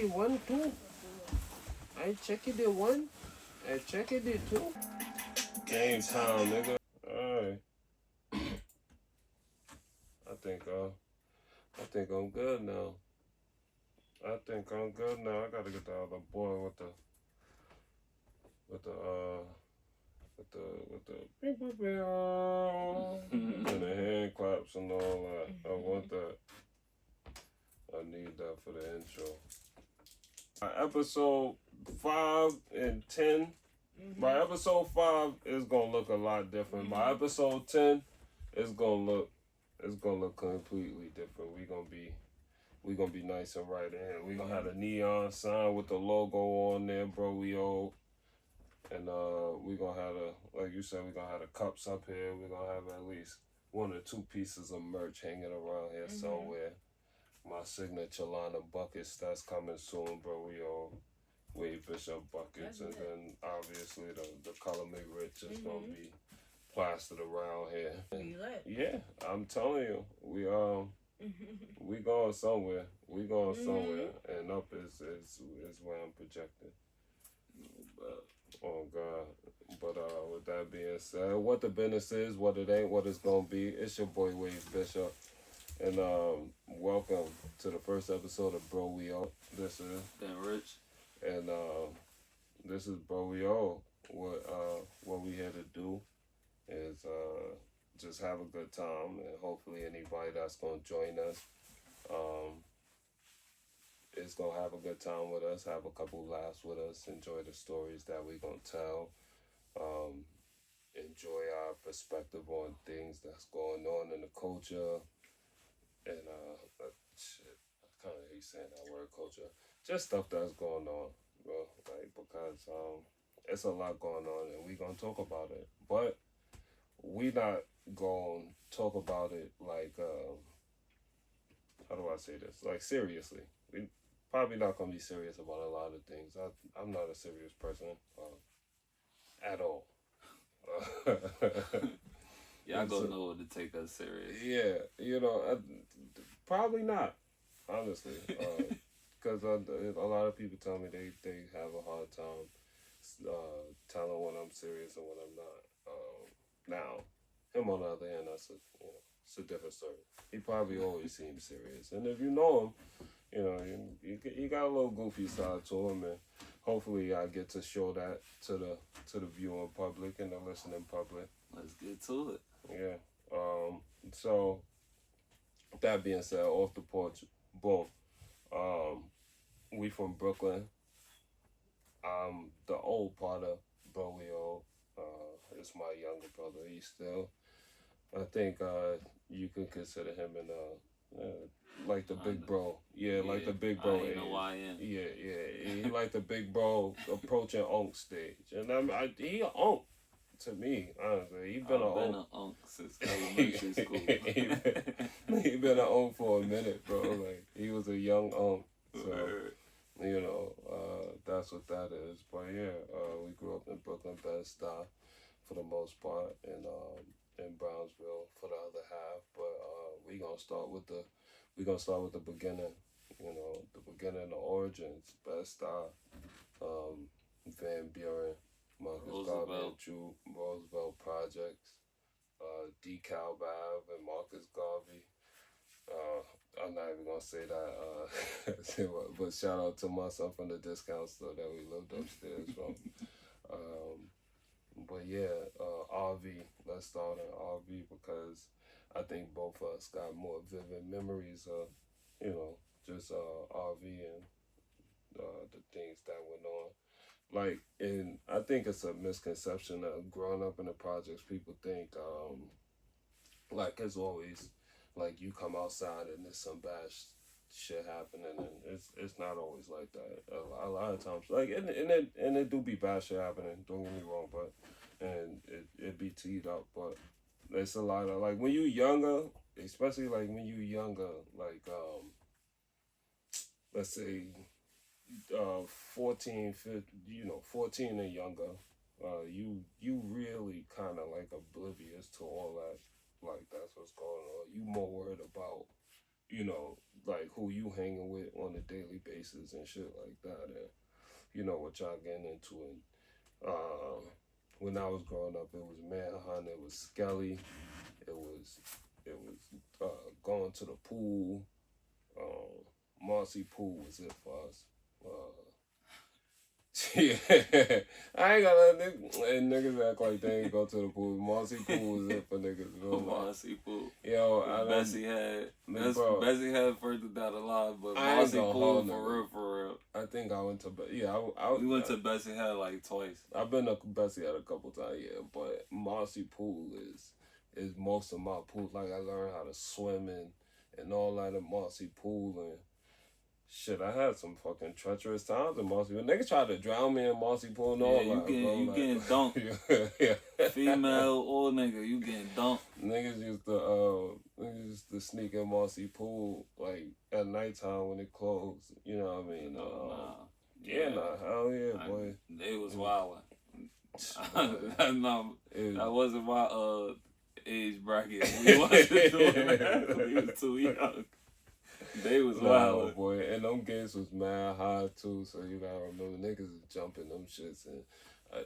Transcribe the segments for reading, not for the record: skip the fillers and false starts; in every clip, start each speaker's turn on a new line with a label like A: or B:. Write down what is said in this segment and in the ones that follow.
A: One, two. I check it the one. I check it the two. Game time, nigga. Alright. I think I'm good now. I think I'm good now. I gotta get the other boy with the with the beep, beep, beep, and the hand claps and all that. I want that. I need that for the intro. Episode 5 and 10. By episode 5, it's gonna look a lot different. By episode 10, it's gonna look completely different. We gonna be nice and right in here. We gonna have a neon sign with the logo on there, bro. And we gonna have like you said, we gonna have the cups up here. We gonna have at least 1 or 2 pieces of merch hanging around here somewhere. My signature line of buckets that's coming soon, bro. Wade Bishop buckets, and then obviously the color me rich is gonna be plastered around here. Yeah, I'm telling you, we going somewhere. We going somewhere, and up is where I'm projecting. Oh God. But with that being said, what the business is, what it ain't, what it's gonna be, it's your boy Wade Bishop. And welcome to the first episode of Bro We All. This is
B: Ben Rich.
A: And this is Bro We All. What we here to do is just have a good time, and hopefully anybody that's gonna join us is gonna have a good time with us, have a couple laughs with us, enjoy the stories that we gonna tell, enjoy our perspective on things that's going on in the culture, and shit, I kind of hate saying that word, culture. Just stuff that's going on, bro. Like, because it's a lot going on, and we gonna talk about it. But we not gonna talk about it like how do I say this? Like, seriously. We probably not gonna be serious about a lot of things. I'm not a serious person at all.
B: Y'all gonna know what to take us serious.
A: Yeah, probably not, honestly. Because a lot of people tell me they have a hard time telling when I'm serious and when I'm not. Now, him on the other hand, it's a different story. He probably always seems serious, and if you know him, he got a little goofy side to him, and hopefully I get to show that to the viewing public and the listening public.
B: Let's get to it.
A: Yeah. So that being said, off the porch, boom. We from Brooklyn. I'm the old part of Broio. It's my younger brother. He's still, I think you can consider him like the big bro. Yeah, like the big bro. Yeah. He like the big bro approaching Unk stage. And he Unk to me, honestly. He been
B: an Unk since elementary school.
A: He been an Unk for a minute, bro. Like, he was a young Unk. So, that's what that is. But yeah, we grew up in Brooklyn, Bed-Stuy for the most part, and in Brownsville for the other half. But we gonna start with the beginning. The beginning, the origins. Bed-Stuy, Van Buren, Marcus Garvey and Drew Roosevelt Projects, Decal Ave and Marcus Garvey. I'm not even gonna say that, but shout out to my son from the discount store that we lived upstairs from. But yeah, RV. Let's start on RV because I think both of us got more vivid memories of, just RV and the things that went on. Like, and I think it's a misconception of growing up in the projects. People think, like, as always, like, you come outside and there's some bad shit happening, and it's not always like that. A lot of times, like, and it do be bad shit happening. Don't get me wrong, but and it be teed up, but it's a lot of, like, when you younger, especially like when you younger, like let's say 14, 15, 14 and younger, you really kind of like oblivious to all that. Like, that's what's going on. You more worried about, like who you hanging with on a daily basis and shit like that, and you know what y'all getting into. And when I was growing up, it was Manhunt, it was Skelly, it was going to the pool. Marcy Pool was it for us. Yeah, I ain't gonna let niggas act like they ain't go to the pool. Marcy Pool was it for niggas.
B: Marcy Pool.
A: Yo,
B: Bessie had further down the line, but
A: Marcy
B: Pool for real.
A: I think I went to
B: we went to Bessie Head like twice.
A: I've been to Bessie Head a couple times, yeah, but Marcy Pool is most of my pools. Like I learned how to swim and all that at Marcy Pool and. Shit, I had some fucking treacherous times in Marcy Pool. Niggas tried to drown me in Marcy Pool and all that.
B: You getting dunked.
A: Yeah.
B: Female or nigga, you getting dunked.
A: Niggas used to sneak in Marcy Pool like at nighttime when it closed. You know what I mean? Hell yeah, boy.
B: They was wildin'. That wasn't my age bracket. We wasn't doing that. We was too young. They was wild,
A: boy, and them gates was mad high too. So you gotta remember, niggas is jumping them shits, and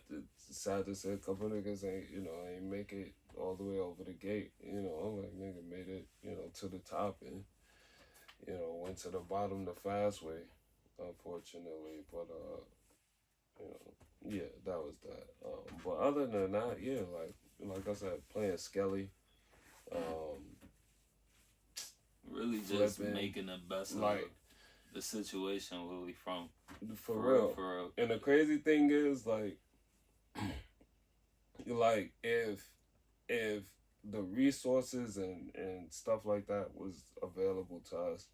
A: it's sad to say a couple niggas ain't make it all the way over the gate. You know, I'm like nigga made it, to the top, and went to the bottom the fast way, unfortunately. But yeah, that was that. But other than that, yeah, like I said, playing Skelly.
B: Really just making the best of the situation where we from.
A: For real. And the crazy thing is, like if the resources and stuff like that was available to us,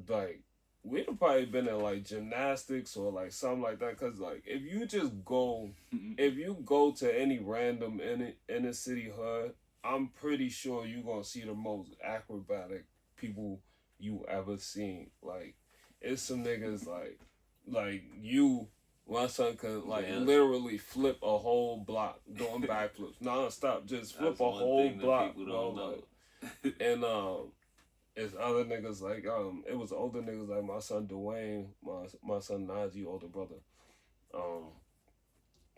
A: like we'd have probably been in like gymnastics or like something like that. Cause like if you go to any random inner city hood, I'm pretty sure you're gonna see the most acrobatic people you ever seen. Like, it's some niggas like you, my son could literally flip a whole block doing backflips non-stop. Just flip a whole block. And it's other niggas like it was older niggas like my son Dwayne, my son Najee, older brother.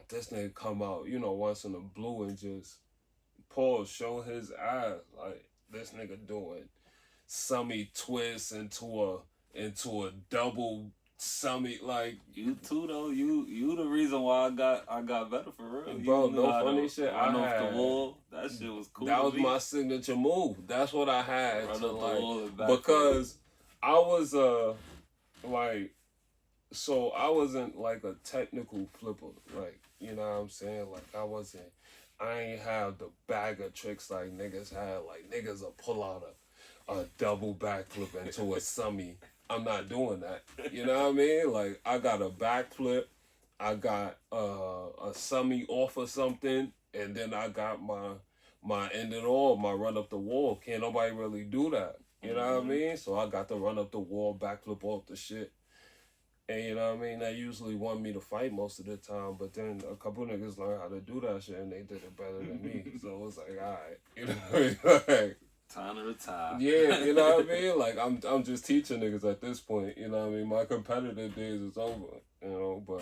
A: This nigga come out, once in a blue and just show his ass like this nigga doing summy twists into a double summy. Like
B: you too though, you the reason why I got better for real.
A: Bro, no funny shit.
B: Run off the wall. That shit was cool.
A: That was my signature move. That's what I had to like because I was so I wasn't like a technical flipper. Like, you know what I'm saying? Like I ain't have the bag of tricks like niggas had. Like niggas will pull out a double backflip into a summy. I'm not doing that. You know what I mean? Like I got a backflip, I got a summy off of something, and then I got my end it all, my run up the wall. Can't nobody really do that. You know what I mean? So I got to run up the wall, backflip off the shit. And you know what I mean? That usually won me the fight most of the time, but then a couple niggas learned how to do that shit and they did it better than me. So it was like, alright. You know what I mean? Like,
B: time to retire.
A: Yeah, you know what I mean? Like I'm just teaching niggas at this point, you know what I mean? My competitive days is over, but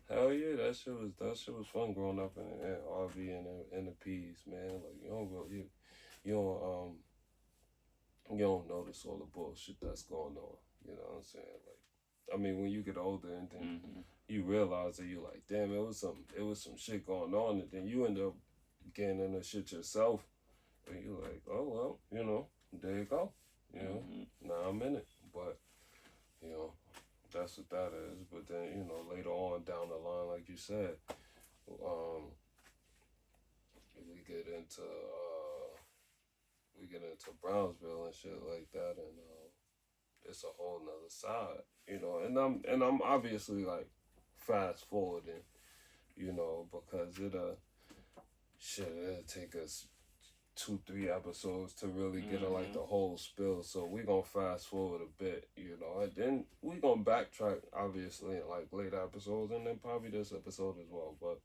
A: hell yeah, that shit was fun growing up in RV and the P's, man. Like you don't notice all the bullshit that's going on. You know what I'm saying? Like, I mean, when you get older and then you realize that you're like, damn, it was some shit going on, and then you end up getting in the shit yourself, and you're like, oh well, there you go, now I'm in it, but that's what that is. But then later on down the line, like you said, we get into Brownsville and shit like that, and it's a whole nother side, and I'm obviously like fast forwarding, because it'll take us 2-3 episodes to really get like the whole spill. So we gonna fast forward a bit, and then we gonna backtrack obviously in like later episodes, and then probably this episode as well. But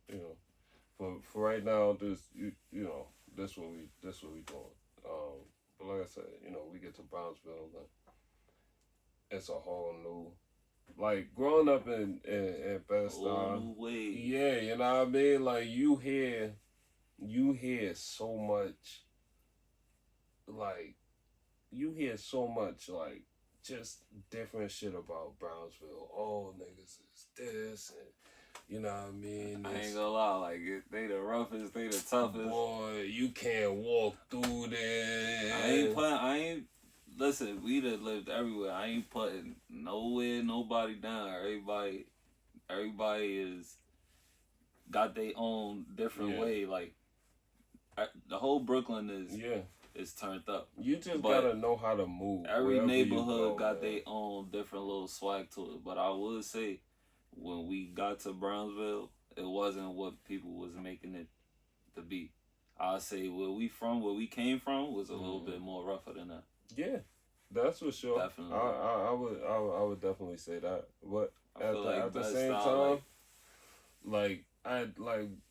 A: for right now, this what we doing. But like I said, we get to Brownsville. it's a whole new. Like growing up in Best
B: Whole new way.
A: yeah, you know what I mean. Like you hear so much, like you hear so much like just different shit about Brownsville. Oh, niggas is this and you know what I mean?
B: I ain't gonna lie, like they the roughest, they the toughest.
A: Boy, you can't walk through there.
B: I ain't listen, we done lived everywhere. I ain't putting nobody down. Everybody is got their own different way. Like the whole Brooklyn is turned up.
A: You just gotta know how to move.
B: Every neighborhood got their own different little swag to it. But I would say when we got to Brownsville, it wasn't what people was making it to be. I'd say where we came from was a little bit more rougher than that.
A: Yeah, that's for sure.
B: Definitely.
A: I would definitely say that. But at the same
B: style,
A: time,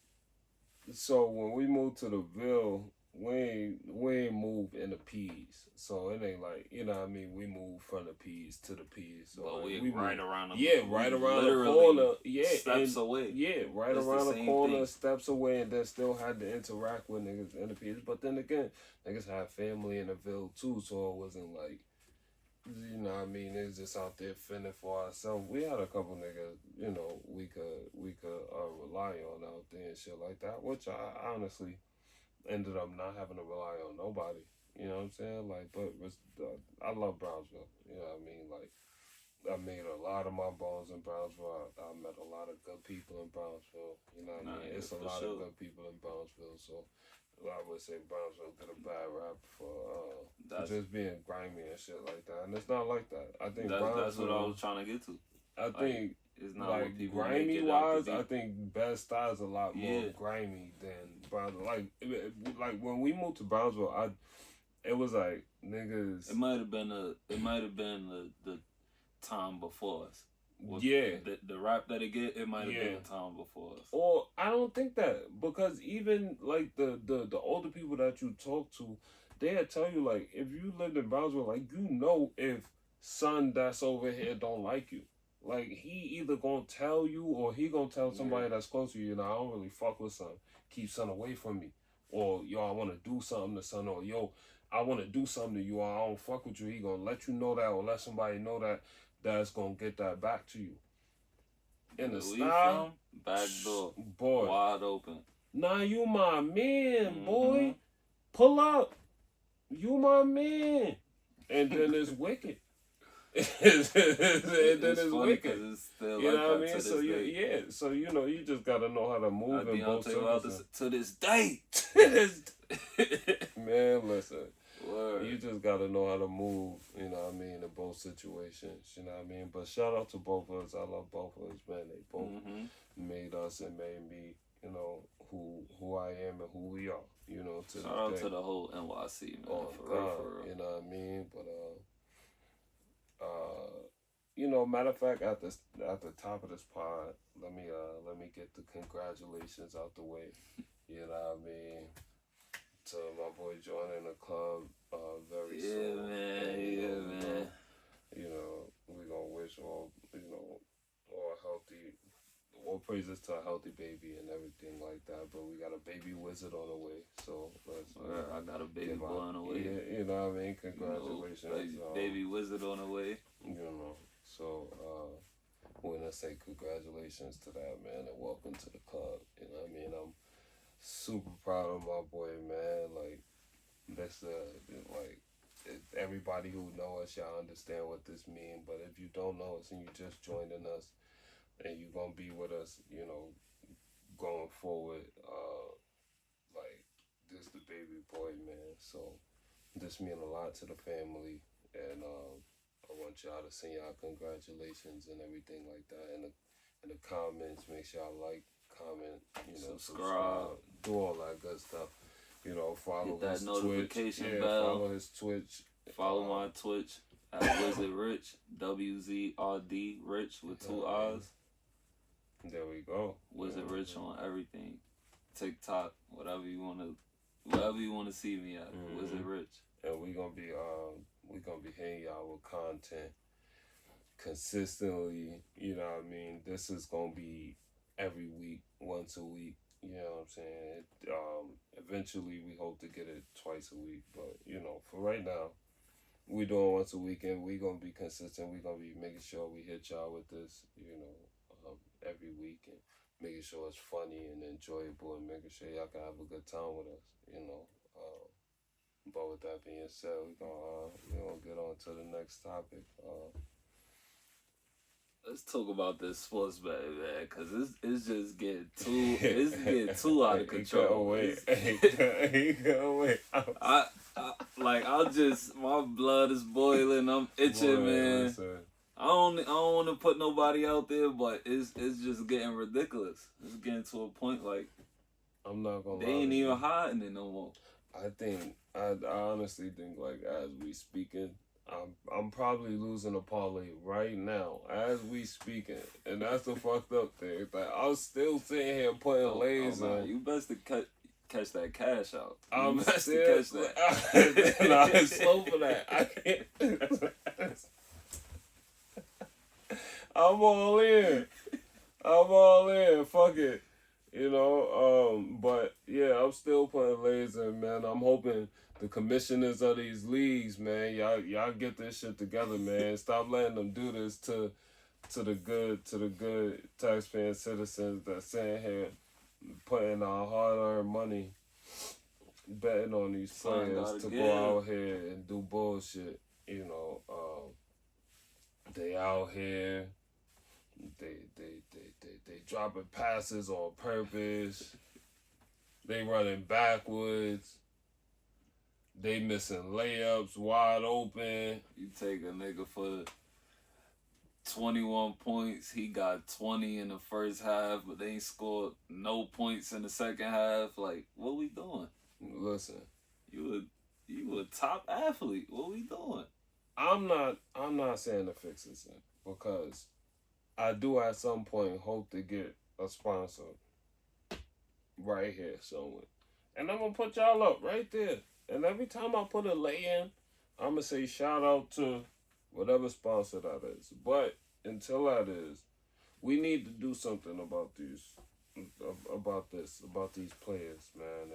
A: so when we moved to the Ville, we ain't moved in the P's. So it ain't like, you know what I mean, we moved from the P's to the P's. So
B: but
A: like,
B: we right around the
A: right around the corner. Yeah.
B: Steps away.
A: Yeah, right around the corner, steps away, and then still had to interact with niggas in the P's. But then again, niggas had family in the Ville too, so it wasn't like, you know what I mean, it's just out there fending for ourselves. We had a couple niggas, you know, we could rely on out there and shit like that, which I honestly ended up not having to rely on nobody. You know what I'm saying? Like, but I love Brownsville. You know what I mean? Like, I made a lot of my bones in Brownsville. I met a lot of good people in Brownsville. You know what I mean? It's a lot of good people in Brownsville. So I would say Brownsville get a bad rap for just being grimy and shit like that. And it's not like that. I think
B: that's what I was trying to get to.
A: I think
B: it's not
A: like
B: what people
A: grimy wise, I think Bed-Stuy is a lot more grimy than Brownsville. Like when we moved to Brownsville, it was like niggas.
B: It might have been the time before us. The rap that it might have been the time before us.
A: Or I don't think that, because even like the older people that you talk to, they'll tell you like if you lived in Brownsville, like you know if son that's over here don't like you. Like he either gonna tell you or he gonna tell somebody that's close to you, I don't really fuck with son. Keep son away from me. Or yo, I wanna do something to son, or yo, I wanna do something to you, or I don't fuck with you. He gonna let you know that, or let somebody know that's gonna get that back to you. In the style,
B: back door,
A: boy,
B: wide open.
A: Nah, you my man, boy. Pull up, you my man. And then it's wicked. and then it's wicked.
B: It's still
A: you
B: like
A: know what I
B: that
A: mean? So so you know, you just gotta know how to move in both circles.
B: To this day.
A: Man, listen.
B: Word.
A: You just gotta know how to move, you know what I mean, in both situations, you know what I mean? But shout out to both of us. I love both of us, man. They both made us and made me, you know, who I am and who we are, you know, to
B: shout out to the whole NYC, man.
A: Oh,
B: for real.
A: You know what I mean? But you know, matter of fact, at the top of this pod, let me get the congratulations out the way. You know what I mean? To my boy joining the club very soon.
B: Man.
A: You know, we gonna wish all healthy, all praises to a healthy baby and everything like that. But we got a baby wizard on the way, so let's.
B: I got a baby boy on the way.
A: Yeah, you know what I mean. Congratulations,
B: baby wizard on the way.
A: You know, so when I say congratulations to that, man, and welcome to the club. You know what I mean? I'm super proud of my boy, man. Like, that's everybody who know us, y'all understand what this means. But if you don't know us and you just joining us, and you gonna be with us, you know, going forward, like this the baby boy, man. So this mean a lot to the family, and I want y'all to send y'all congratulations and everything like that. In the comments, make sure y'all like, comment, you know, subscribe, do all that good stuff. You know, follow
B: that
A: his
B: notification
A: Twitch.
B: bell.
A: Follow his Twitch.
B: Follow my Twitch at Wizard Rich, WZRD Rich with 2 R's.
A: There we go.
B: Wizard Rich on everything, TikTok, whatever you wanna see me at. Wizard Rich.
A: And we gonna be hitting y'all with content consistently, you know what I mean, this is gonna be every week, once a week. You know what I'm saying? Eventually, we hope to get it twice a week, but for right now, we doing once a week, and we gonna be consistent. We gonna be making sure we hit y'all with this, every week, and making sure it's funny and enjoyable, and making sure y'all can have a good time with us. But with that being said, we gonna get on to the next topic.
B: Let's talk about this sports betting, man, because it's just getting too out of control.
A: He can't wait.
B: I just, my blood is boiling. I'm itching, boy, man. Listen. I don't want to put nobody out there, but it's just getting ridiculous. It's getting to a point like
A: I'm not gonna.
B: They ain't even hiding it no more.
A: I honestly think, like, as we speaking, I'm probably losing a parlay right now as we speaking, and that's the fucked up thing. Like, I'm still sitting here putting lays on.
B: You best to catch that cash out.
A: I'm best to catch that. Nah, it's slow for that. I can't. I'm all in. Fuck it. But yeah, I'm still putting lays in, man. I'm hoping the commissioners of these leagues, man, y'all get this shit together, man. Stop letting them do this to the good taxpaying citizens that's sitting here putting our hard-earned money betting on these players to go out here and do bullshit. They out here, they dropping passes on purpose. They running backwards. They missing layups wide open.
B: You take a nigga for 21 points. He got 20 in the first half, but they ain't scored no points in the second half. Like, what we doing?
A: Listen,
B: you a top athlete. What we doing?
A: I'm not saying to fix this because I do at some point hope to get a sponsor right here somewhere. And I'm going to put y'all up right there. And every time I put a lay in, I'm going to say shout out to whatever sponsor that is. But until that is, we need to do something about these players, man.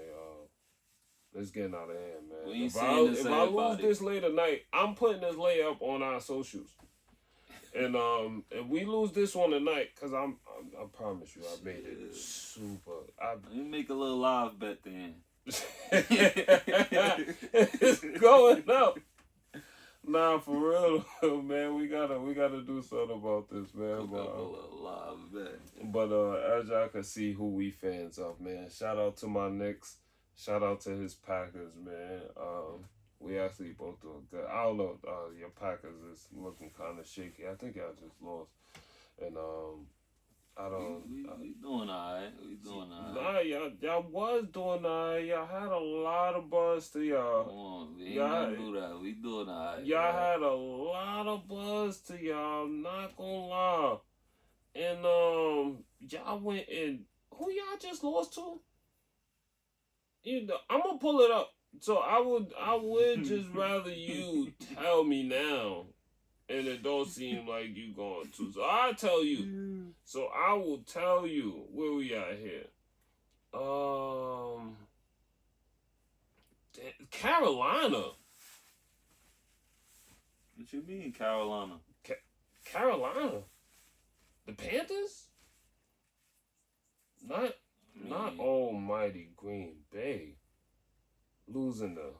A: It's getting out of hand, man. If I lose this late tonight, I'm putting this layup on our socials. And if we lose this one tonight, cause I promise you, I made it super.
B: You make a little live bet then.
A: It's going up. Nah, for real, man. We gotta do something about this, man. But as y'all can see, who we fans of, man. Shout out to my Knicks. Shout out to his Packers, man. We actually both doing good. I don't know. Your Packers is looking kind of shaky. I think y'all just lost, and I don't.
B: We doing alright. Nah,
A: y'all was doing alright. Y'all had a lot of buzz to y'all.
B: Come on, we ain't gonna do that. We doing alright.
A: Y'all had a lot of buzz to y'all. I'm not gonna lie. And y'all went and who y'all just lost to? I'm gonna pull it up. So I would just rather you tell me now, and it don't seem like you going to. So I'll tell you. So I will tell you where we at here. Carolina.
B: What you mean, Carolina?
A: Carolina. The Panthers? Not almighty Green Bay. Losing though.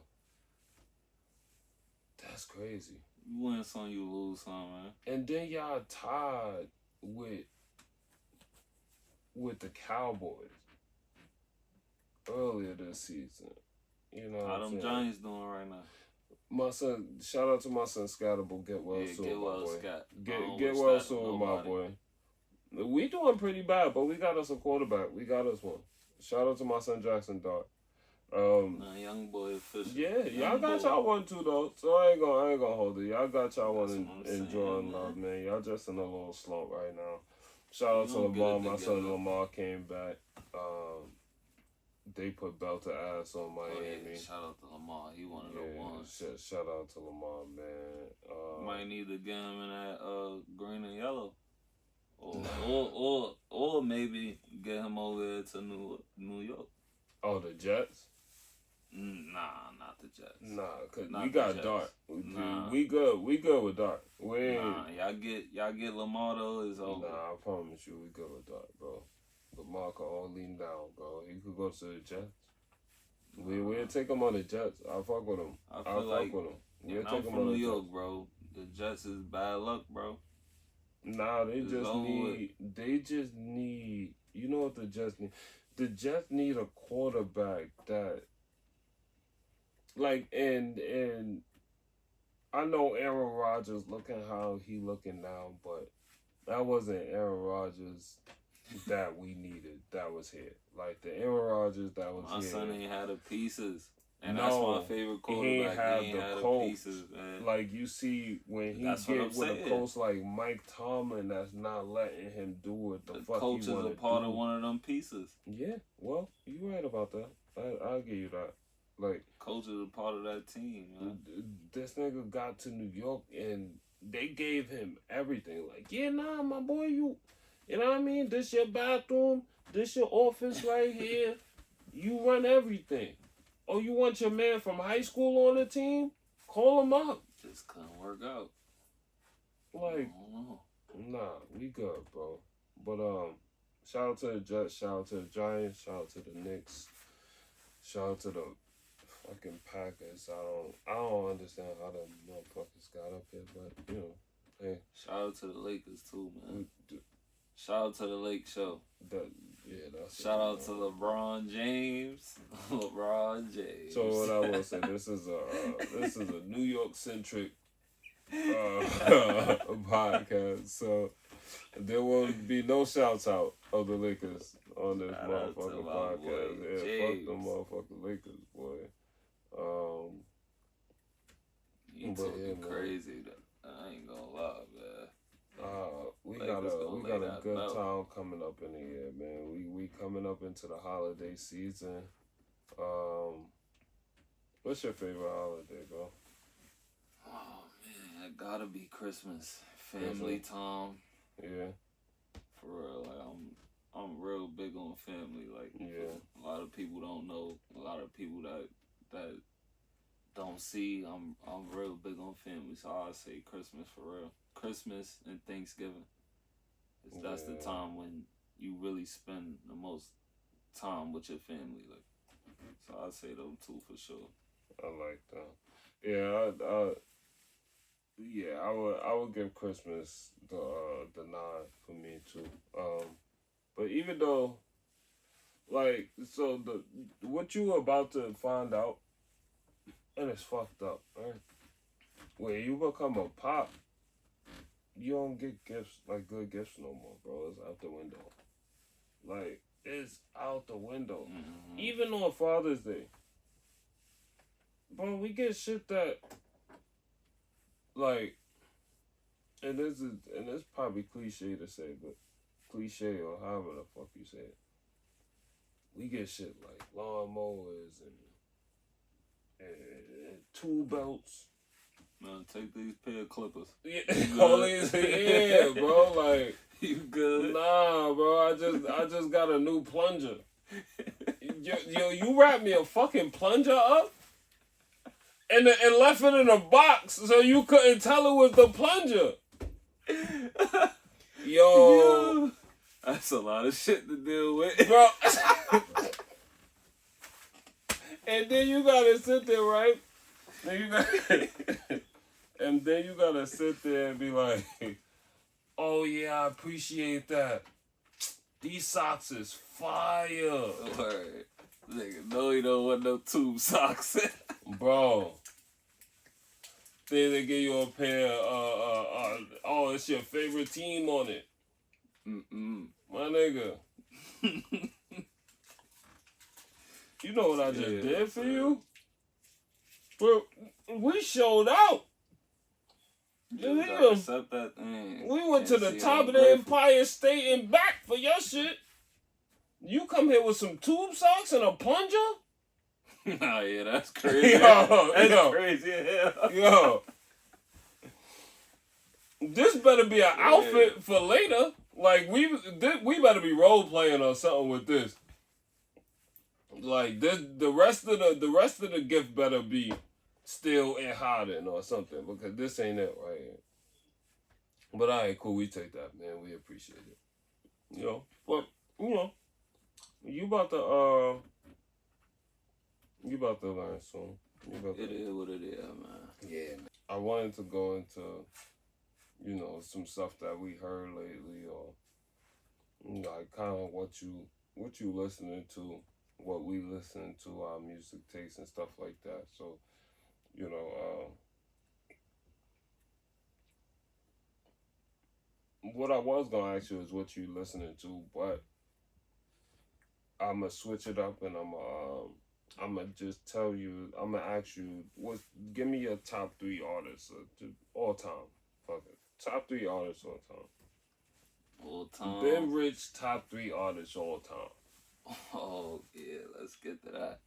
A: That's crazy.
B: You win some, you lose some, man.
A: And then y'all tied with the Cowboys earlier this season.
B: How them Giants doing right now?
A: My son, shout out to my son Scatterable. Get well soon,
B: get well,
A: my boy.
B: Scott.
A: Get well soon, my boy. We doing pretty bad, but we got us a quarterback. We got us one. Shout out to my son Jackson Dart.
B: Young boy official.
A: Yeah, y'all got y'all one too though. So I ain't gonna hold it. Y'all got y'all one enjoying love, man. Y'all just in a little slump right now. Shout out to Lamar. My son Lamar came back. they put belt to ass on Miami.
B: Shout out to Lamar. He one of the ones.
A: Shout out to Lamar, man.
B: Might need to get him in that green and yellow. Or maybe get him over there to New York.
A: Oh, the Jets?
B: Nah, not the Jets.
A: Nah, cause
B: Not
A: we
B: the
A: got
B: Jets.
A: Dart.
B: Nah.
A: We good with Dart.
B: Nah, y'all get Lamar though, is over.
A: Nah, I promise you, we good with Dart, bro. Lamar can all lean down, bro. He could go to the Jets. We'll take him on the Jets. I'll fuck with him.
B: I feel like
A: fuck with him. We'll
B: I'm
A: take him
B: from
A: on
B: New
A: the
B: York,
A: Jets.
B: bro. The Jets is bad luck, bro.
A: Nah, they
B: It's
A: just
B: over
A: need. You know what the Jets need? The Jets need a quarterback that, like, and I know Aaron Rodgers looking how he looking now, but that wasn't Aaron Rodgers that we needed. That was here. Like the Aaron Rodgers that was
B: My
A: here.
B: son ain't had the pieces. And
A: No,
B: that's my favorite quarterback.
A: He ain't had the
B: the pieces, man.
A: Like you see when he
B: That's what
A: get
B: I'm
A: with
B: saying.
A: a coach like Mike Tomlin that's not letting him do what the fuck
B: coach
A: he
B: is
A: wanna
B: a part
A: do.
B: of one of them pieces.
A: Yeah, well, you right about that. I'll give you that. Like,
B: Coach is a part of that team, man.
A: this nigga got to New York and they gave him everything. Like, yeah, nah, my boy, you know what I mean? This your bathroom, this your office right here. You run everything. Oh, you want your man from high school on the team? Call him up.
B: Just couldn't work out.
A: Like,
B: I don't know.
A: nah, we good, bro. But shout out to the Jets, shout out to the Giants, shout out to the Knicks, shout out to the fucking Packers. I don't understand how the motherfuckers got up here, but you know, hey.
B: Shout out to the Lakers too, man.
A: We,
B: Shout out to the Lake Show.
A: that's
B: Shout out to LeBron James. LeBron James.
A: So what I will say, this is a New York centric podcast. So there will be no shouts out of the Lakers on this
B: Shout out to
A: motherfucking
B: my
A: podcast.
B: boy,
A: Yeah,
B: James.
A: fuck them motherfucking Lakers, boy.
B: You
A: But
B: talking
A: yeah, man.
B: crazy. I ain't gonna lie, man.
A: We
B: Lakers
A: got
B: gonna lay
A: a
B: that
A: good
B: belt.
A: time coming up in the year, man. We coming up into the holiday season. What's your favorite holiday, bro?
B: Oh man, it gotta be Christmas. Family time.
A: Yeah.
B: For real. Like I'm real big on family. Like
A: Yeah.
B: a lot of people don't know. A lot of people that don't see. I'm real big on family. So I say Christmas for real. Christmas and Thanksgiving. That's the
A: Yeah.
B: time when you really spend the most time with your family. Like, so I'd say them two for sure.
A: I like that. Yeah, I would give Christmas the nod for me too. But even though, like, so what you about to find out, and it's fucked up, right? When you become a pop, you don't get gifts, like good gifts no more, bro. It's out the window. Like, it's out the window.
B: Mm-hmm.
A: Even on Father's Day. Bro, we get shit that, like, and it's probably cliche to say, but cliche or however the fuck you say it. We get shit like lawnmowers and tool belts.
B: Man, take these pair of clippers.
A: Yeah, all these, yeah, bro. Like,
B: You good?
A: nah, bro. I just got a new plunger. Yo, you wrapped me a fucking plunger up, and left it in a box so you couldn't tell it was the plunger. Yo,
B: That's a lot of shit to deal with.
A: bro. And then you gotta sit there, right? And then you gotta sit there and be like, oh yeah, I appreciate that. These socks is fire.
B: Word. Nigga, no, you don't want no tube socks.
A: Bro. Then they give you a pair oh, it's your favorite team on it.
B: Mm-mm.
A: My nigga. You know what I just did for you? Bro, we showed out.
B: You
A: Yeah.
B: gotta accept that.
A: We went to the
B: Can't see
A: top
B: I'm
A: of the
B: grateful.
A: Empire State and back for your shit. You come here with some tube socks and a plunger?
B: Nah, yeah, that's crazy.
A: Yo,
B: Crazy. Yeah.
A: yo. This better be an outfit for later. Like we better be role playing or something with this. Like this, the rest of the gift better be still in hiding or something because this ain't it right here. But alright, cool. We take that, man. We appreciate it. But you about to learn soon.
B: It is what it is, man.
A: Yeah, man. I wanted to go into some stuff that we heard lately, or like kind of what you listening to, what we listen to, our music taste and stuff like that. So, what I was gonna ask you is what you listening to, but I'ma switch it up and I'ma just tell you. I'ma ask you give me your top 3 artists all time. Fuck it. Top 3 artists all time.
B: All time.
A: Ben Rich top 3 artists all time.
B: Oh yeah, let's get to that.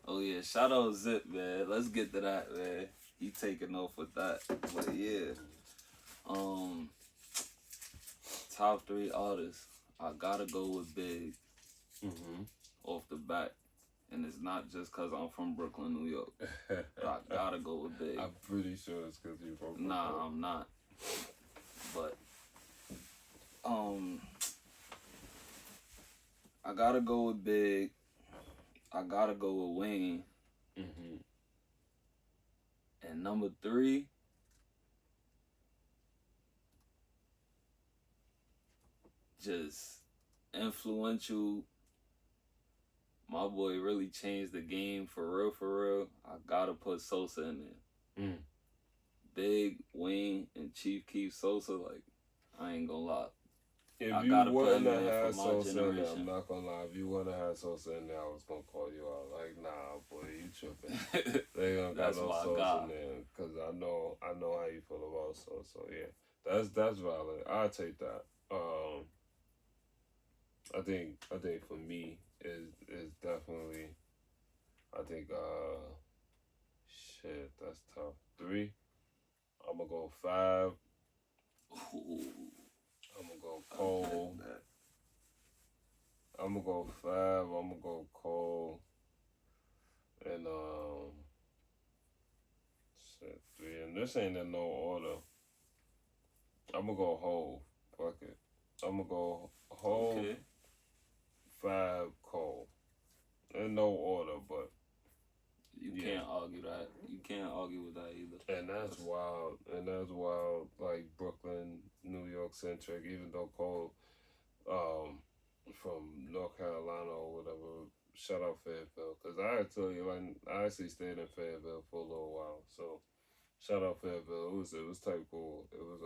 B: Oh yeah, shout out Zip, man. Let's get to that, man. He taking off with that. But yeah. Top 3 artists. I gotta go with Big. Off the bat. And it's not just because I'm from Brooklyn, New York. I gotta go with Big.
A: I'm pretty sure it's because you're from Brooklyn.
B: Nah, I'm not. But, I gotta go with Big. I gotta go with Wayne. And number 3, just influential. My boy really changed the game for real. I gotta put Sosa in there. Big, Wayne, and Chief Keef Sosa, like, I ain't gonna lie.
A: If you wouldn't have had Sosa in there, I'm not gonna lie. If you wouldn't have had Sosa in there, I was gonna call you out. Like, nah, boy, you tripping. They gonna got no Sosa in there because I know how you feel about Sosa. So yeah, that's valid. I'll take that. I think for me is definitely. I think shit, that's tough. 3. I'm gonna go 5.
B: Ooh.
A: I'm gonna go Cole. I'm gonna go 5. I'm gonna go Cole. And 3. And this ain't in no order. I'm gonna go Hove. Fuck it. I'm gonna go Hove.
B: Okay.
A: 5 Cole. In no order, but
B: you can't argue that. You can't argue with that either.
A: And that's wild. Like Brooklyn, New York centric. Even though Cole, from North Carolina or whatever. Shout out Fayetteville, cause I tell you, like I actually stayed in Fayetteville for a little while. So shout out Fayetteville. It was type cool. It was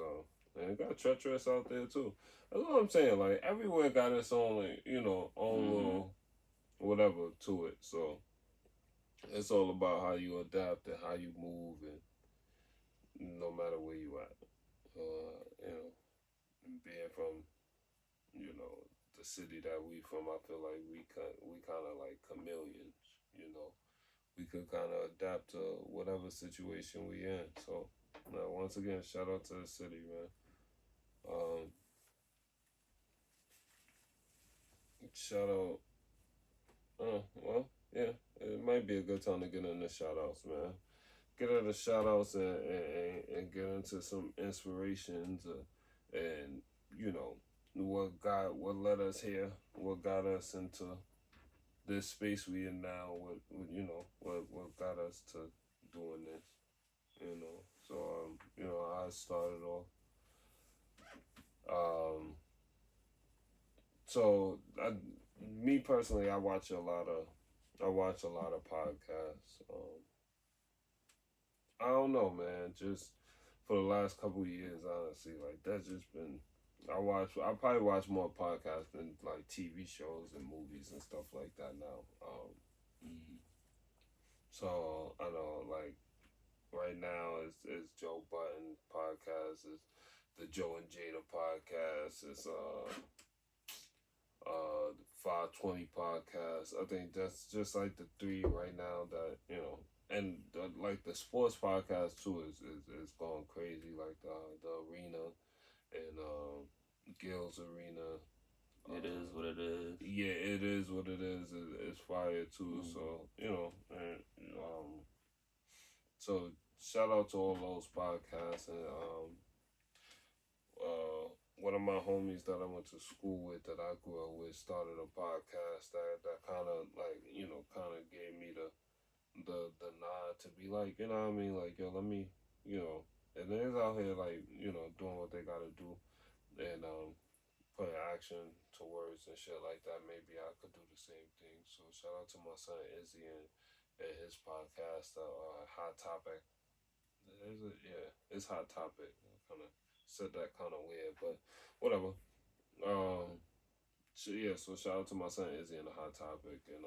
A: and it got treacherous out there too. That's what I'm saying. Like everywhere got its own, own little whatever to it. So it's all about how you adapt and how you move, and no matter where you at, being from, the city that we from, I feel like we kind of like chameleons, We could kind of adapt to whatever situation we in. So, once again, shout out to the city, man. Shout out. Well, yeah, it might be a good time to get into shout outs, man. Get into shout outs and get into some inspirations and, what led us here, what got us into this space we in now, what got us to doing this, So, I started off. So me personally, I watch a lot of podcasts. I don't know, man. Just for the last couple of years, honestly, like that's just been. I probably watch more podcasts than like TV shows and movies and stuff like that now. So I know, like right now, it's Joe Budden podcast, it's the Joe and Jada podcast, it's the 520 podcast. I think that's just like the three right now that, you know, and like the sports podcast too is going crazy. Like the arena and Gil's arena.
B: It is what it is.
A: Yeah, it is what it is. It's fire too.
B: Mm.
A: So you know, and so shout out to all those podcasts and one of my homies that I went to school with that I grew up with started a podcast that kind of like, you know, kind of gave me the nod to be like, you know what I mean, like, yo, let me, you know, and they're out here like, you know, doing what they gotta do and putting action to words and shit like that. Maybe I could do the same thing. So shout out to my son Izzy and his podcast, Hot Topic. It's Hot Topic. I kind of said that kind of weird, but whatever. So shout out to my son Izzy and the Hot Topic, and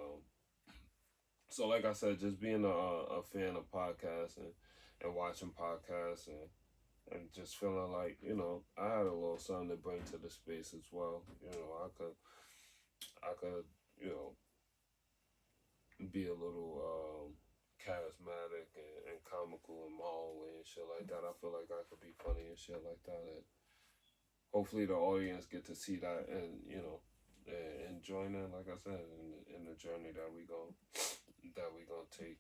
A: so like I said, just being a fan of podcasts and watching podcasts and just feeling like, you know, I had a little something to bring to the space as well. You know, I could, you know, be a little charismatic and comical in my own way and shit like that. I feel like I could be funny and shit like that. And hopefully the audience get to see that and, you know, and join in, like I said, in the journey that we gonna take.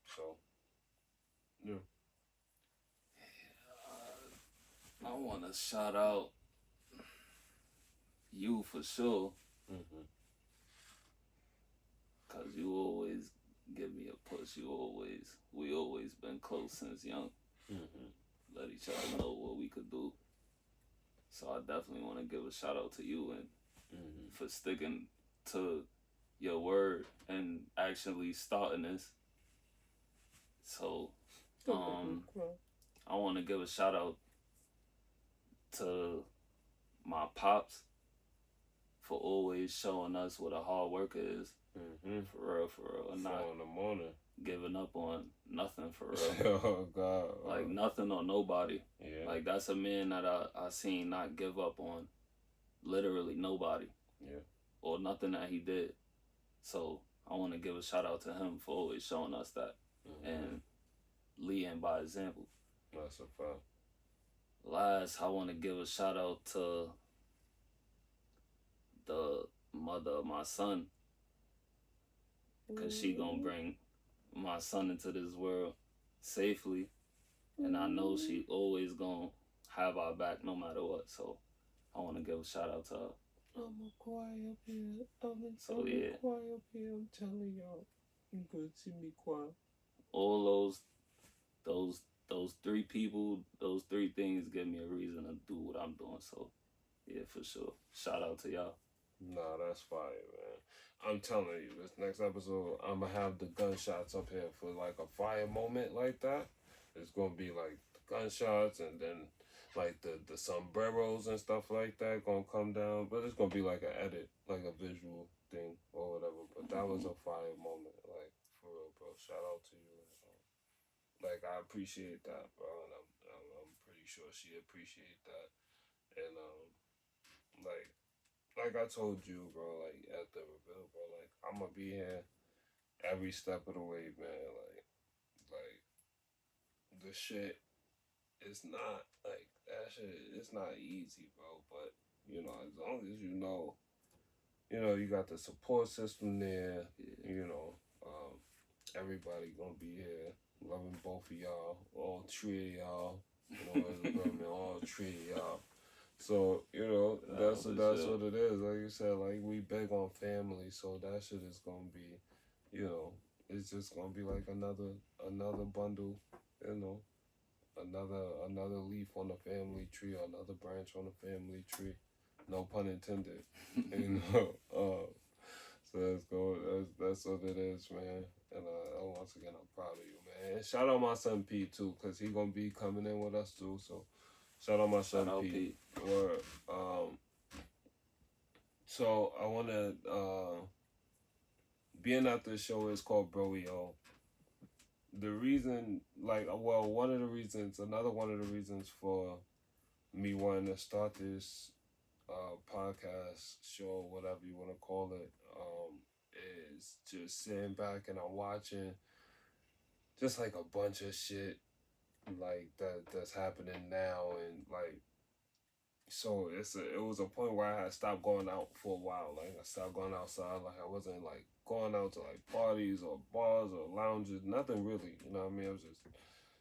A: So, yeah.
B: I want to shout out you for sure.
A: Mm-hmm.
B: Cause you always give me a push. We always been close since young.
A: Mm-hmm.
B: Let each other know what we could do. So I definitely want to give a shout out to you and for sticking to your word and actually starting this. So, I want to give a shout out to my pops for always showing us what a hard worker is.
A: Mm-hmm.
B: For real. And not
A: 4 in the morning.
B: Giving up on nothing, for real.
A: Oh, God.
B: Like, nothing or nobody.
A: Yeah.
B: Like, that's a man that I seen not give up on literally nobody.
A: Yeah.
B: Or nothing that he did. So, I want to give a shout out to him for always showing us that. And leading by example.
A: That's a fact.
B: Last, I want to give a shout out to the mother of my son. Because she gonna bring my son into this world safely. And I know she always gonna have our back no matter what. So I want to give a shout out to her.
A: I'm a quiet up here. I'm
B: yeah.
A: quiet up here. I'm telling y'all. You could see me quiet.
B: All those three people, those three things give me a reason to do what I'm doing. So yeah, for sure. Shout out to y'all.
A: Nah, that's fire, man. I'm telling you, this next episode, I'm gonna have the gunshots up here for like a fire moment like that. It's gonna be like the gunshots and then like the sombreros and stuff like that gonna come down. But it's gonna be like an edit, like a visual thing or whatever. But that was a fire moment, like for real, bro. Shout out to you. Like I appreciate that, bro, and I'm pretty sure she appreciate that. And like I told you, bro, like at the reveal, bro, like I'm gonna be here every step of the way, man. Like the shit is not like that shit. It's not easy, bro. But you know, as long as you know, you got the support system there. You know, everybody gonna be here, loving both of y'all, all three of y'all. You know, all three of y'all. So, you know, that's what it is. Like you said, like we big on family, so that shit is gonna be, you know, it's just gonna be like another bundle, you know, another leaf on the family tree, or another branch on the family tree. No pun intended. You know. So that's what it is, man. And once again, I'm proud of you, man. And shout out my son Pete too, cause he gonna be coming in with us too. So. Shout out my son Pete. Word. So I wanna being at this show is called Broio. The reason, another one of the reasons for me wanting to start this podcast show, whatever you want to call it, is just sitting back and I'm watching just like a bunch of shit like that's happening now, and like so it was a point where I had stopped going out for a while. Like I stopped going outside. Like I wasn't like going out to like parties or bars or lounges. Nothing really. You know what I mean? I was just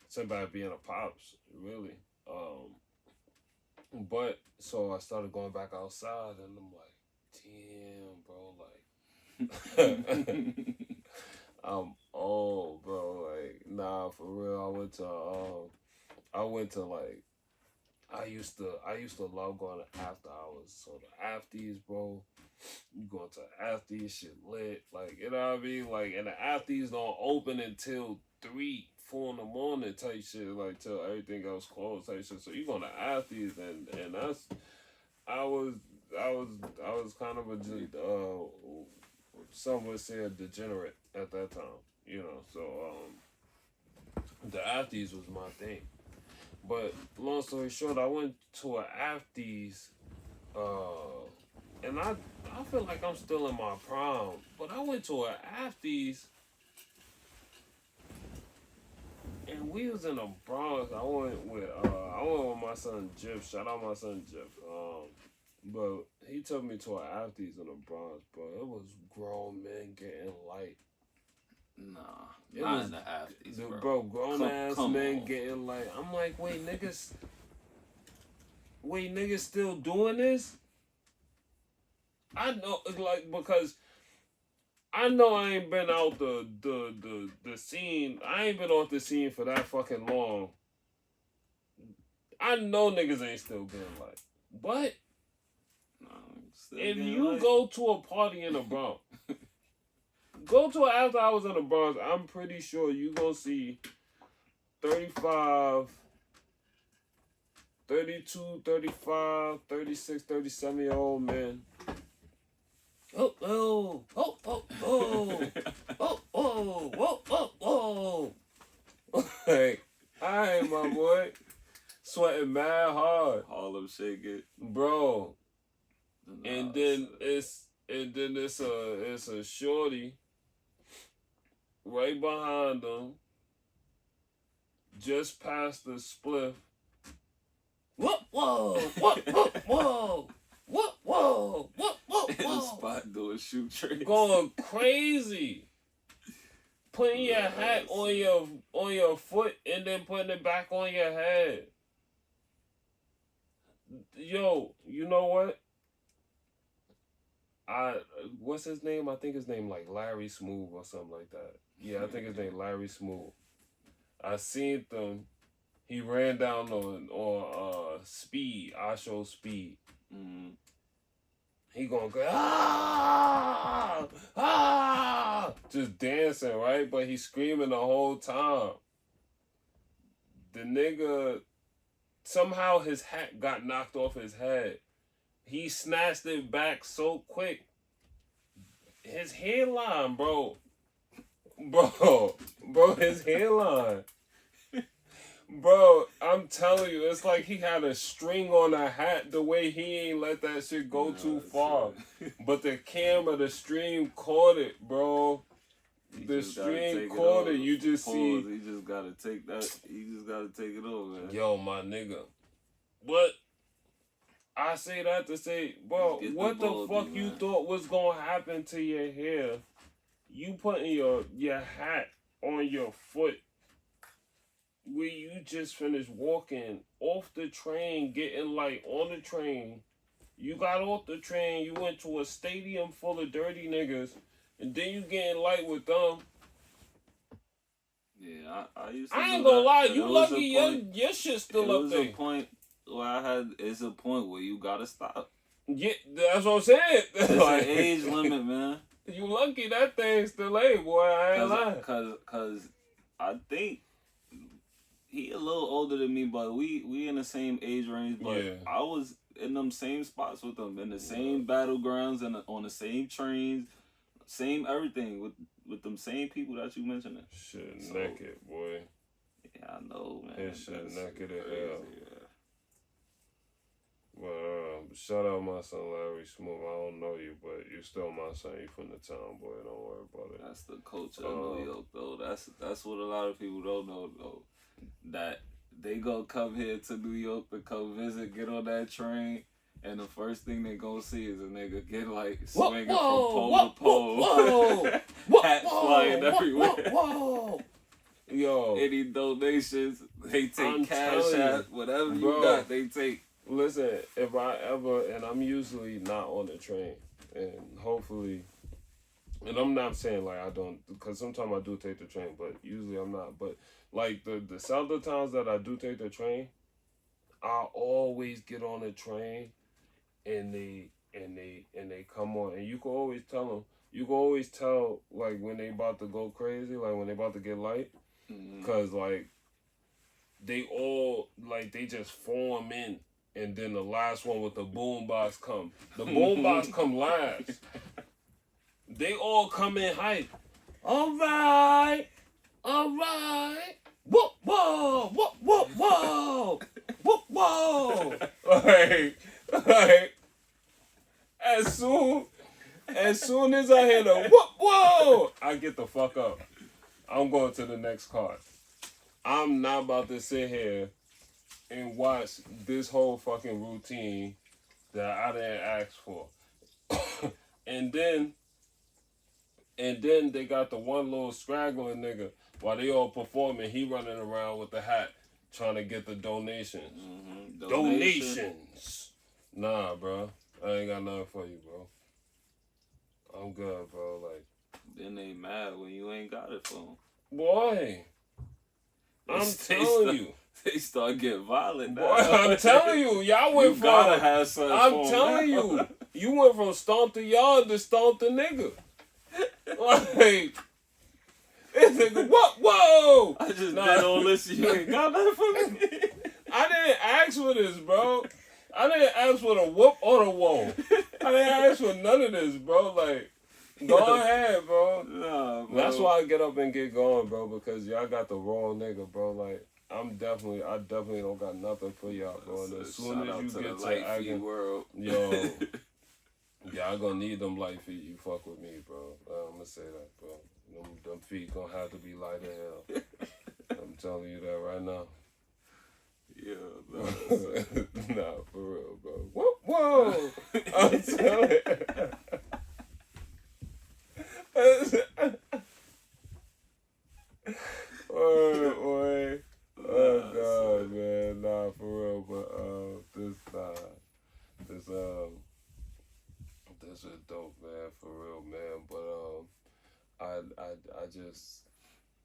A: sitting back being a pops. Really. But so I started going back outside, and I'm like, damn, bro, like I'm old, bro. Like, nah, for real. I went to like I used to love going to after hours. So the afties, bro, you going to afties, shit lit. Like, you know what I mean? Like, and the afties don't open until 3, 4 in the morning type shit, like till everything else closed type shit. So you going to afties, and that's I was I was kind of some would say a degenerate at that time, you know. So the afties was my thing. But long story short, I went to an afties, and I feel like I'm still in my prime. But I went to an afties, and we was in the Bronx. I went with my son Jeff. Shout out my son Jeff. But he took me to an afties in the Bronx, bro. It was grown men getting light.
B: Nah,
A: It
B: not
A: was
B: in the afties,
A: bro. Grown ass
B: come
A: men
B: on.
A: getting light. I'm like, wait, niggas still doing this? I know, like, because I know I ain't been out the scene. I ain't been off the scene for that fucking long. I know niggas ain't still getting light. But if you go to a party in the Bronx, go to an after hours in the Bronx, I'm pretty sure you gonna see 35, 32, 35, 36, 37-year-old men. Oh, oh, oh, oh, oh, oh, oh, whoa, whoa, whoa. Like, alright, my boy. Sweating mad hard.
B: Harlem shake it.
A: Bro.
B: Nah,
A: And then it's a shorty right behind them, just past the spliff. Whoa, whoa, whoa, whoa, whoa. Whoa, whoa, whoa, whoa,
B: in the spot doing shoe tricks.
A: Going crazy. Putting your hat on your foot and then putting it back on your head. Yo, you know what? What's his name? I think his name like Larry Smooth or something like that. Yeah, I think his name Larry Smooth. I seen them. He ran down on Speed. I Show Speed.
B: Mm-hmm.
A: He gonna go ah, just dancing, right? But he's screaming the whole time. The nigga, somehow his hat got knocked off his head. He snatched it back so quick. His hairline, bro, his hairline. Bro, I'm telling you, it's like he had a string on a hat the way he ain't let that shit go too far. But the camera, the stream caught it, bro. The stream caught it. You just see.
B: He just gotta take that. He just gotta take it over, man.
A: Yo, my nigga. But I say that to say, bro, what the fuck you thought was gonna happen to your hair? You putting your hat on your foot where you just finished walking off the train, getting light on the train. You got off the train, you went to a stadium full of dirty niggas, and then you getting light with them.
B: Yeah, I used to.
A: I ain't gonna lie, you lucky your shit still up there.
B: It was a point where it's a point where you gotta stop.
A: Yeah, that's what I'm saying.
B: It's like, an age limit, man.
A: You lucky that thing still ain't, boy. I ain't lying.
B: Cause I think he a little older than me, but we in the same age range. But yeah. I was in them same spots with them, in the same battlegrounds, and on the same trains, same everything with them same people that you mentioned.
A: Shit, naked, boy.
B: Yeah, I know, man.
A: That shit naked as hell. But shout out my son Larry Smooth. I don't know you, but you still my son. You from the town, boy. Don't worry about it.
B: That's the culture of New York, though. That's what a lot of people don't know, though. That they gonna come here to New York to come visit, get on that train, and the first thing they gonna see is a nigga get like swinging from pole to pole. Hats flying everywhere.
A: Whoa. Yo.
B: Any donations, they take cash out, whatever you got, they take.
A: Listen, if I ever, and I'm usually not on the train, and hopefully, and I'm not saying like I don't, because sometimes I do take the train, but usually I'm not. But like the several times that I do take the train, I always get on the train, and they come on, and you can always tell them. You can always tell like when they about to go crazy, like when they about to get light, because like they all like they just form in. And then the last one with the boombox come. The boombox come last. They all come in hype. All right. Whoa, whoa, whoa, whoa, whoa, whoa, whoa. Like, as soon as I hear the whoa, whoa, I get the fuck up. I'm going to the next card. I'm not about to sit here and watch this whole fucking routine that I didn't ask for. and then they got the one little straggler nigga while they all performing, he running around with the hat trying to get the donations. Mm-hmm. Donations. Nah, bro. I ain't got nothing for you, bro. I'm good, bro. Like,
B: then they mad when you ain't got it for them.
A: Boy. I'm telling you.
B: They start getting violent now.
A: Boy, I'm telling you, y'all went from.
B: Gotta have something.
A: I'm telling you, you went from stomp the yard to stomp the nigga. Like, this nigga, what? Whoa!
B: I just did all this. You ain't got nothing for me.
A: I didn't ask for this, bro. I didn't ask for the whoop or the whoa. I didn't ask for none of this, bro. Like, go ahead, bro.
B: Nah, bro.
A: That's why I get up and get going, bro, because y'all got the wrong nigga, bro. Like, I definitely don't got nothing for y'all, bro. And as soon as you get to acting,
B: world,
A: yo, y'all gonna need them light feet. You fuck with me, bro. I'm gonna say that, bro. Them feet gonna have to be light as hell. I'm telling you that right now.
B: Yeah,
A: nah, for real, bro. Whoa! I'm telling you. Boy. Oh God, man, nah, for real, but this is dope, man, for real, man. But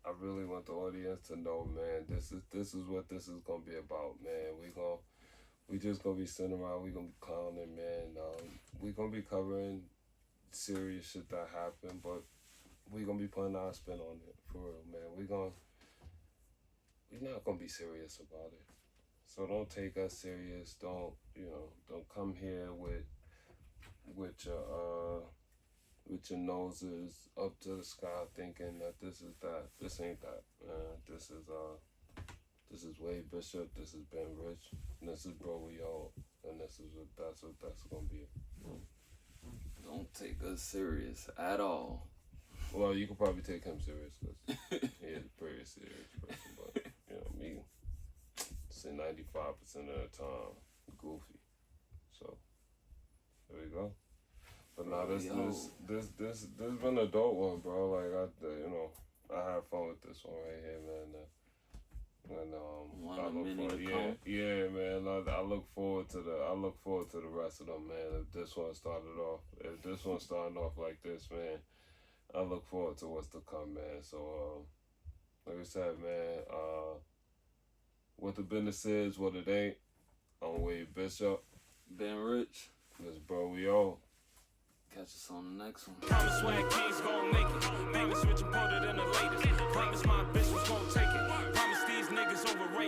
A: I really want the audience to know, man, this is what this is gonna be about, man. We just gonna be sitting around, we gonna be clowning, man. We gonna be covering serious shit that happened, but we gonna be putting our spin on it, for real, man. We're not gonna be serious about it. So don't take us serious. Don't come here with your noses up to the sky thinking that this is that. This ain't that, man. This is Wade Bishop, this is Ben Rich, and this is Bro We All, and that's gonna be it.
B: Don't take us serious at all.
A: Well, you could probably take him serious because he's a pretty serious person, but me, say 95% of the time, goofy. So there we go. But now this been a dope one, bro. Like I had fun with this one right here, man. And man. I look forward to the rest of them, man. If this one starting off like this, man, I look forward to what's to come, man. So like I said, man, what the business is, what it ain't. I'm Wade Bishop.
B: Ben Rich.
A: This Bro We All.
B: Catch us on the next one.
C: Promise Swag Kings gon' make it. Famous, rich, and put it in the latest. Promise my bitch was gon' take it. Promise these niggas overrated.